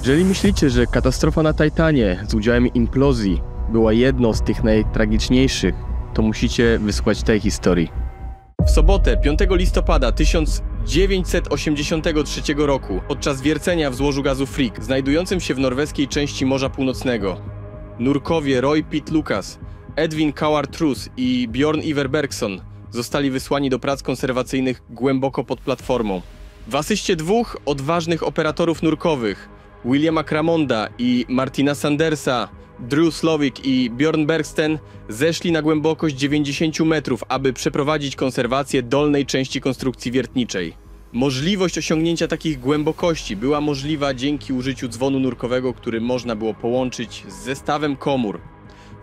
Jeżeli myślicie, że katastrofa na Titanie z udziałem implozji była jedną z tych najtragiczniejszych, to musicie wysłuchać tej historii. W sobotę, 5 listopada 1983 roku, podczas wiercenia w złożu gazu Frigg, znajdującym się w norweskiej części Morza Północnego, nurkowie Roy Pitt Lucas, Edwin Cowart Ross i Bjorn Ivar Bergson zostali wysłani do prac konserwacyjnych głęboko pod platformą. W asyście dwóch odważnych operatorów nurkowych, Williama Cramonda i Martina Sandersa, Drew Slovic i Bjorn Bergsten zeszli na głębokość 90 metrów, aby przeprowadzić konserwację dolnej części konstrukcji wiertniczej. Możliwość osiągnięcia takich głębokości była możliwa dzięki użyciu dzwonu nurkowego, który można było połączyć z zestawem komór,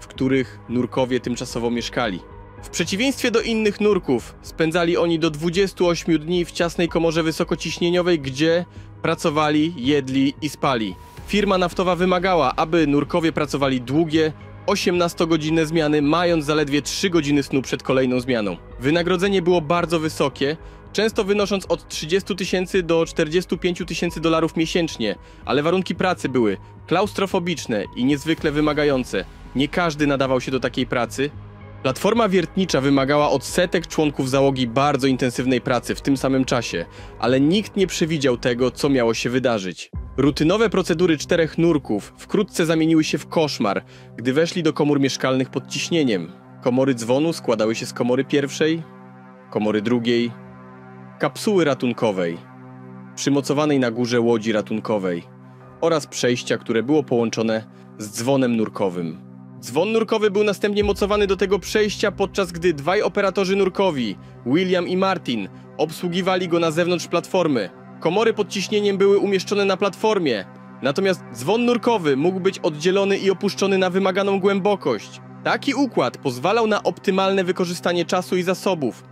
w których nurkowie tymczasowo mieszkali. W przeciwieństwie do innych nurków, spędzali oni do 28 dni w ciasnej komorze wysokociśnieniowej, gdzie pracowali, jedli i spali. Firma naftowa wymagała, aby nurkowie pracowali długie, 18-godzinne zmiany, mając zaledwie 3 godziny snu przed kolejną zmianą. Wynagrodzenie było bardzo wysokie, często wynosząc od 30 000 do 45 000 dolarów miesięcznie, ale warunki pracy były klaustrofobiczne i niezwykle wymagające. Nie każdy nadawał się do takiej pracy. Platforma wiertnicza wymagała od setek członków załogi bardzo intensywnej pracy w tym samym czasie, ale nikt nie przewidział tego, co miało się wydarzyć. Rutynowe procedury 4 nurków wkrótce zamieniły się w koszmar, gdy weszli do komór mieszkalnych pod ciśnieniem. Komory dzwonu składały się z komory pierwszej, komory drugiej, kapsuły ratunkowej, przymocowanej na górze łodzi ratunkowej oraz przejścia, które było połączone z dzwonem nurkowym. Dzwon nurkowy był następnie mocowany do tego przejścia, podczas gdy dwaj operatorzy nurkowi, William i Martin, obsługiwali go na zewnątrz platformy. Komory pod ciśnieniem były umieszczone na platformie, natomiast dzwon nurkowy mógł być oddzielony i opuszczony na wymaganą głębokość. Taki układ pozwalał na optymalne wykorzystanie czasu i zasobów,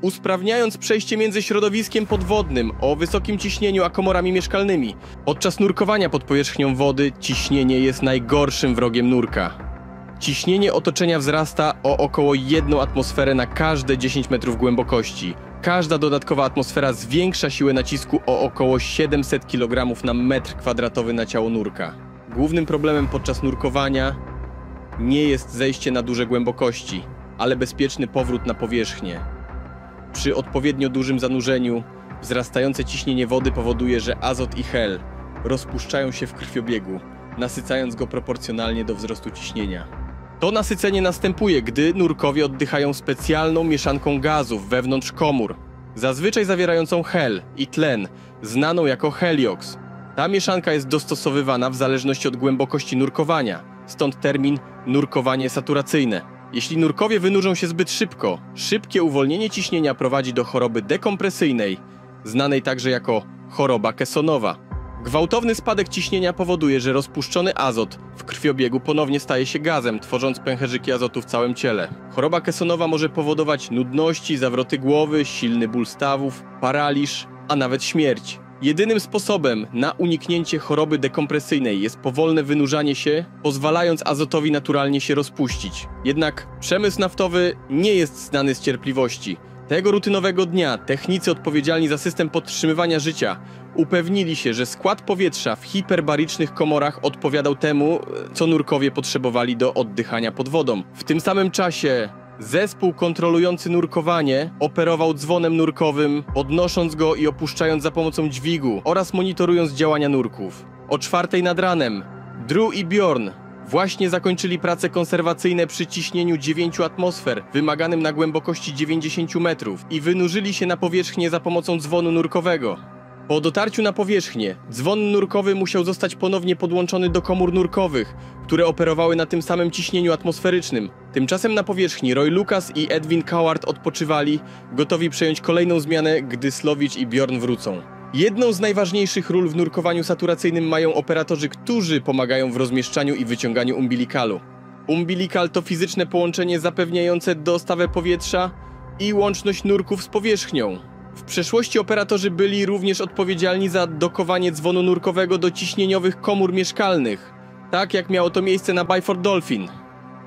usprawniając przejście między środowiskiem podwodnym o wysokim ciśnieniu a komorami mieszkalnymi. Podczas nurkowania pod powierzchnią wody ciśnienie jest najgorszym wrogiem nurka. Ciśnienie otoczenia wzrasta o około 1 atmosferę na każde 10 metrów głębokości. Każda dodatkowa atmosfera zwiększa siłę nacisku o około 700 kg na metr kwadratowy na ciało nurka. Głównym problemem podczas nurkowania nie jest zejście na duże głębokości, ale bezpieczny powrót na powierzchnię. Przy odpowiednio dużym zanurzeniu wzrastające ciśnienie wody powoduje, że azot i hel rozpuszczają się w krwiobiegu, nasycając go proporcjonalnie do wzrostu ciśnienia. To nasycenie następuje, gdy nurkowie oddychają specjalną mieszanką gazów wewnątrz komór, zazwyczaj zawierającą hel i tlen, znaną jako helioks. Ta mieszanka jest dostosowywana w zależności od głębokości nurkowania, stąd termin nurkowanie saturacyjne. Jeśli nurkowie wynurzą się zbyt szybko, szybkie uwolnienie ciśnienia prowadzi do choroby dekompresyjnej, znanej także jako choroba Kessonowa. Gwałtowny spadek ciśnienia powoduje, że rozpuszczony azot w krwiobiegu ponownie staje się gazem, tworząc pęcherzyki azotu w całym ciele. Choroba Kessonowa może powodować nudności, zawroty głowy, silny ból stawów, paraliż, a nawet śmierć. Jedynym sposobem na uniknięcie choroby dekompresyjnej jest powolne wynurzanie się, pozwalając azotowi naturalnie się rozpuścić. Jednak przemysł naftowy nie jest znany z cierpliwości. Tego rutynowego dnia technicy odpowiedzialni za system podtrzymywania życia upewnili się, że skład powietrza w hiperbaricznych komorach odpowiadał temu, co nurkowie potrzebowali do oddychania pod wodą. W tym samym czasie zespół kontrolujący nurkowanie operował dzwonem nurkowym, podnosząc go i opuszczając za pomocą dźwigu oraz monitorując działania nurków. O 4 nad ranem Drew i Bjorn właśnie zakończyli prace konserwacyjne przy ciśnieniu 9 atmosfer, wymaganym na głębokości 90 metrów i wynurzyli się na powierzchnię za pomocą dzwonu nurkowego. Po dotarciu na powierzchnię, dzwon nurkowy musiał zostać ponownie podłączony do komór nurkowych, które operowały na tym samym ciśnieniu atmosferycznym. Tymczasem na powierzchni Roy Lucas i Edwin Cowart odpoczywali, gotowi przejąć kolejną zmianę, gdy Slovic i Bjorn wrócą. Jedną z najważniejszych ról w nurkowaniu saturacyjnym mają operatorzy, którzy pomagają w rozmieszczaniu i wyciąganiu umbilikalu. Umbilikal to fizyczne połączenie zapewniające dostawę powietrza i łączność nurków z powierzchnią. W przeszłości operatorzy byli również odpowiedzialni za dokowanie dzwonu nurkowego do ciśnieniowych komór mieszkalnych, tak jak miało to miejsce na Byford Dolphin.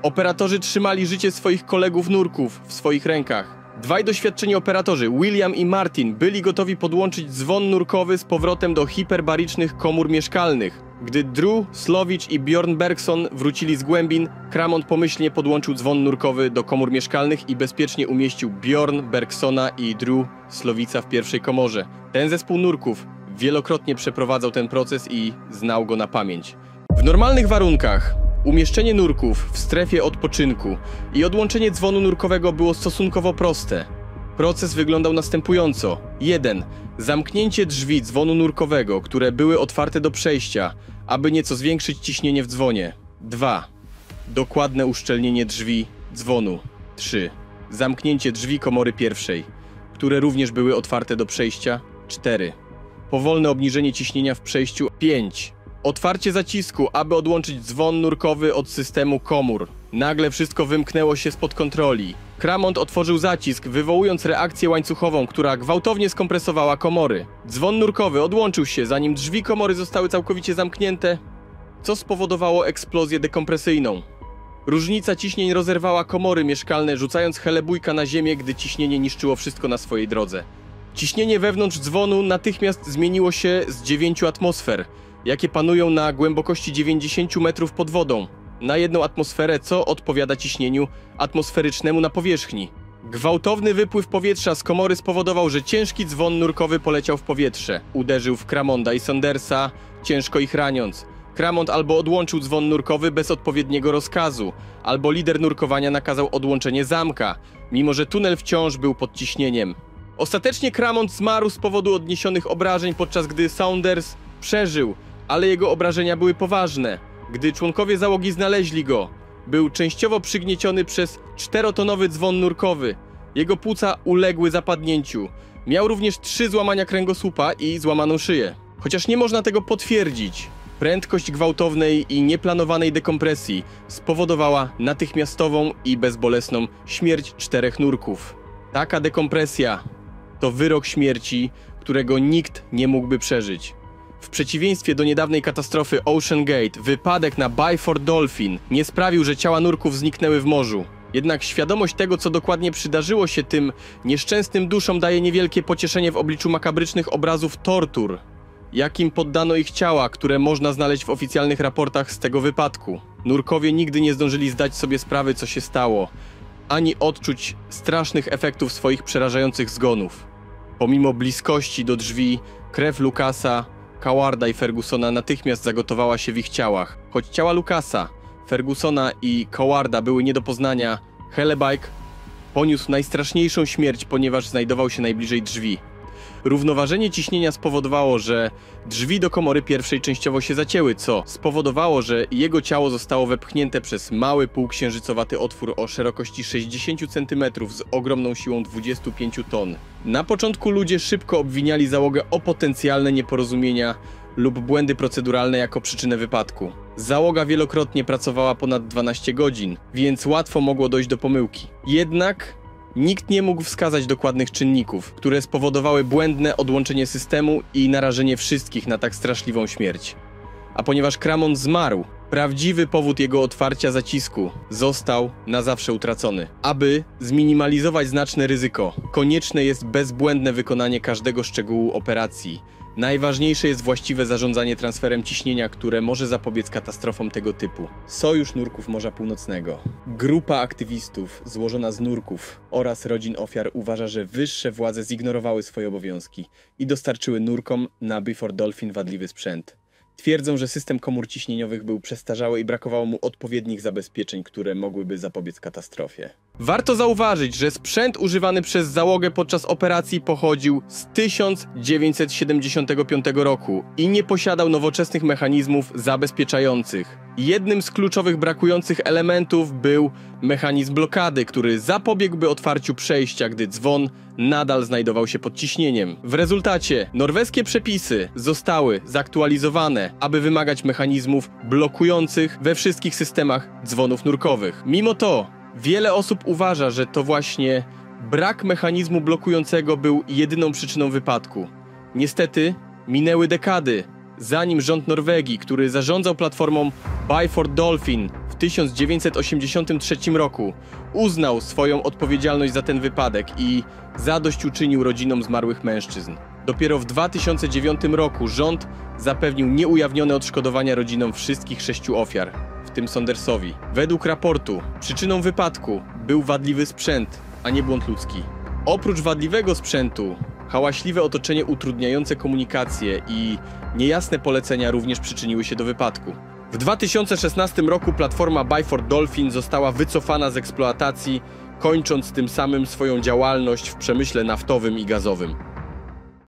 Operatorzy trzymali życie swoich kolegów nurków w swoich rękach. Dwaj doświadczeni operatorzy, William i Martin, byli gotowi podłączyć dzwon nurkowy z powrotem do hiperbaricznych komór mieszkalnych. Gdy Drew, Slowicz i Bjorn Bergson wrócili z głębin, Cramond pomyślnie podłączył dzwon nurkowy do komór mieszkalnych i bezpiecznie umieścił Bjorn, Bergsona i Drew, Slowica w pierwszej komorze. Ten zespół nurków wielokrotnie przeprowadzał ten proces i znał go na pamięć. W normalnych warunkach umieszczenie nurków w strefie odpoczynku i odłączenie dzwonu nurkowego było stosunkowo proste. Proces wyglądał następująco. 1. Zamknięcie drzwi dzwonu nurkowego, które były otwarte do przejścia, aby nieco zwiększyć ciśnienie w dzwonie. 2. Dokładne uszczelnienie drzwi dzwonu. 3. Zamknięcie drzwi komory pierwszej, które również były otwarte do przejścia. 4. Powolne obniżenie ciśnienia w przejściu. 5. Otwarcie zacisku, aby odłączyć dzwon nurkowy od systemu komór. Nagle wszystko wymknęło się spod kontroli. Cramond otworzył zacisk, wywołując reakcję łańcuchową, która gwałtownie skompresowała komory. Dzwon nurkowy odłączył się, zanim drzwi komory zostały całkowicie zamknięte, co spowodowało eksplozję dekompresyjną. Różnica ciśnień rozerwała komory mieszkalne, rzucając Helebujka na ziemię, gdy ciśnienie niszczyło wszystko na swojej drodze. Ciśnienie wewnątrz dzwonu natychmiast zmieniło się z 9 atmosfer, jakie panują na głębokości 90 metrów pod wodą, na 1 atmosferę, co odpowiada ciśnieniu atmosferycznemu na powierzchni. Gwałtowny wypływ powietrza z komory spowodował, że ciężki dzwon nurkowy poleciał w powietrze. Uderzył w Cramonda i Saundersa, ciężko ich raniąc. Cramond albo odłączył dzwon nurkowy bez odpowiedniego rozkazu, albo lider nurkowania nakazał odłączenie zamka, mimo że tunel wciąż był pod ciśnieniem. Ostatecznie Cramond zmarł z powodu odniesionych obrażeń, podczas gdy Saunders przeżył, ale jego obrażenia były poważne. Gdy członkowie załogi znaleźli go, był częściowo przygnieciony przez 4-tonowy dzwon nurkowy. Jego płuca uległy zapadnięciu. Miał również 3 złamania kręgosłupa i złamaną szyję. Chociaż nie można tego potwierdzić, prędkość gwałtownej i nieplanowanej dekompresji spowodowała natychmiastową i bezbolesną śmierć 4 nurków. Taka dekompresja to wyrok śmierci, którego nikt nie mógłby przeżyć. W przeciwieństwie do niedawnej katastrofy Ocean Gate, wypadek na Byford Dolphin nie sprawił, że ciała nurków zniknęły w morzu. Jednak świadomość tego, co dokładnie przydarzyło się tym nieszczęsnym duszom, daje niewielkie pocieszenie w obliczu makabrycznych obrazów tortur, jakim poddano ich ciała, które można znaleźć w oficjalnych raportach z tego wypadku. Nurkowie nigdy nie zdążyli zdać sobie sprawy, co się stało, ani odczuć strasznych efektów swoich przerażających zgonów. Pomimo bliskości do drzwi, krew Lucasa, Cowarda i Fergusona natychmiast zagotowała się w ich ciałach. Choć ciała Lucasa, Fergusona i Cowarda były nie do poznania, Helebuyk poniósł najstraszniejszą śmierć, ponieważ znajdował się najbliżej drzwi. Równoważenie ciśnienia spowodowało, że drzwi do komory pierwszej częściowo się zacięły, co spowodowało, że jego ciało zostało wepchnięte przez mały półksiężycowaty otwór o szerokości 60 cm z ogromną siłą 25 ton. Na początku ludzie szybko obwiniali załogę o potencjalne nieporozumienia lub błędy proceduralne jako przyczynę wypadku. Załoga wielokrotnie pracowała ponad 12 godzin, więc łatwo mogło dojść do pomyłki. Jednak nikt nie mógł wskazać dokładnych czynników, które spowodowały błędne odłączenie systemu i narażenie wszystkich na tak straszliwą śmierć. A ponieważ Cramond zmarł, prawdziwy powód jego otwarcia zacisku został na zawsze utracony. Aby zminimalizować znaczne ryzyko, konieczne jest bezbłędne wykonanie każdego szczegółu operacji. Najważniejsze jest właściwe zarządzanie transferem ciśnienia, które może zapobiec katastrofom tego typu. Sojusz Nurków Morza Północnego. Grupa aktywistów złożona z nurków oraz rodzin ofiar uważa, że wyższe władze zignorowały swoje obowiązki i dostarczyły nurkom na Byford Dolphin wadliwy sprzęt. Twierdzą, że system komór ciśnieniowych był przestarzały i brakowało mu odpowiednich zabezpieczeń, które mogłyby zapobiec katastrofie. Warto zauważyć, że sprzęt używany przez załogę podczas operacji pochodził z 1975 roku i nie posiadał nowoczesnych mechanizmów zabezpieczających. Jednym z kluczowych brakujących elementów był mechanizm blokady, który zapobiegłby otwarciu przejścia, gdy dzwon nadal znajdował się pod ciśnieniem. W rezultacie norweskie przepisy zostały zaktualizowane, aby wymagać mechanizmów blokujących we wszystkich systemach dzwonów nurkowych. Mimo to wiele osób uważa, że to właśnie brak mechanizmu blokującego był jedyną przyczyną wypadku. Niestety minęły dekady, zanim rząd Norwegii, który zarządzał platformą Byford Dolphin w 1983 roku, uznał swoją odpowiedzialność za ten wypadek i zadośćuczynił rodzinom zmarłych mężczyzn. Dopiero w 2009 roku rząd zapewnił nieujawnione odszkodowania rodzinom wszystkich 6 ofiar, w tym Saundersowi. Według raportu przyczyną wypadku był wadliwy sprzęt, a nie błąd ludzki. Oprócz wadliwego sprzętu, hałaśliwe otoczenie utrudniające komunikację i niejasne polecenia również przyczyniły się do wypadku. W 2016 roku platforma Byford Dolphin została wycofana z eksploatacji, kończąc tym samym swoją działalność w przemyśle naftowym i gazowym.